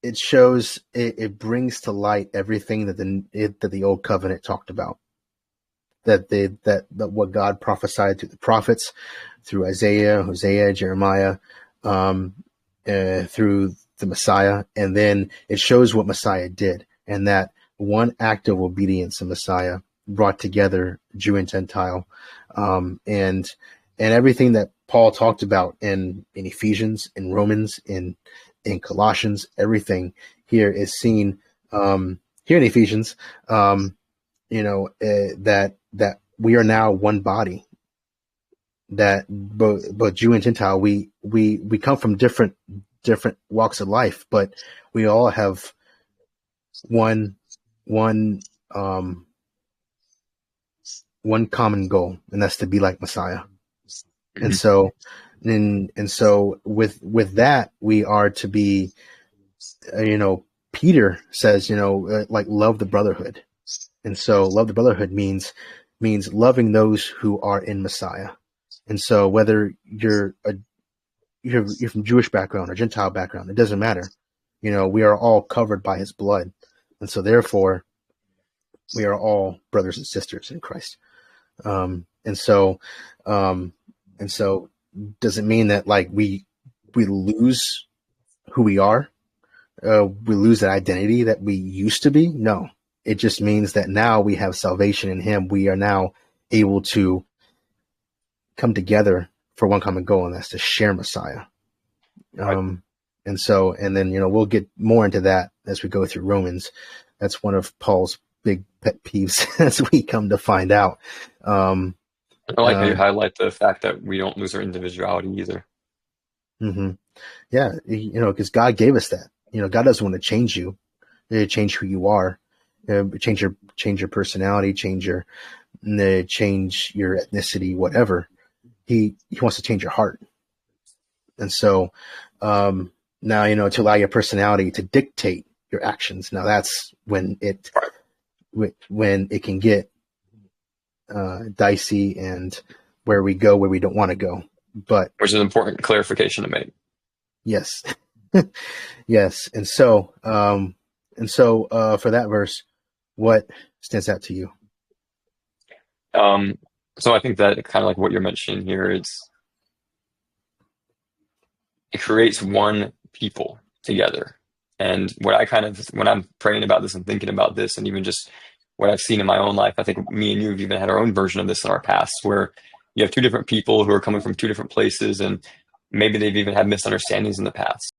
it shows it brings to light everything that the old covenant talked about. That what God prophesied through the prophets, through Isaiah, Hosea, Jeremiah, through the Messiah, and then it shows what Messiah did, and that one act of obedience in Messiah brought together Jew and Gentile, and everything that Paul talked about in Ephesians, in Romans, in Colossians, everything here is seen here in Ephesians. That we are now one body. That both Jew and Gentile, we come from different walks of life, but we all have one common goal, and that's to be like Messiah. And so, with that, we are to be, Peter says, like, love the brotherhood. And so love the brotherhood means loving those who are in Messiah. And so whether you're from Jewish background or Gentile background, it doesn't matter. We are all covered by his blood. And so therefore we are all brothers and sisters in Christ. And so does it mean that, like, we lose who we are? We lose that identity that we used to be? No. It just means that now we have salvation in him. We are now able to come together for one common goal, and that's to share Messiah. Right. And then, we'll get more into that as we go through Romans. That's one of Paul's big pet peeves as we come to find out. I like how you highlight the fact that we don't lose our individuality either. Mm-hmm. Yeah. Because God gave us that. God doesn't want to change you. Change who you are. Change your personality, change your ethnicity, whatever. He wants to change your heart. And so, now, to allow your personality to dictate your actions. Now that's when it can get, dicey, and where we go, where we don't want to go, which is an important clarification to make. Yes. Yes. And so for that verse, what stands out to you? So I think that kind of like what you're mentioning here, it creates one people together. And when I'm praying about this and thinking about this, and even just what I've seen in my own life, I think me and you have even had our own version of this in our past, where you have two different people who are coming from two different places, and maybe they've even had misunderstandings in the past.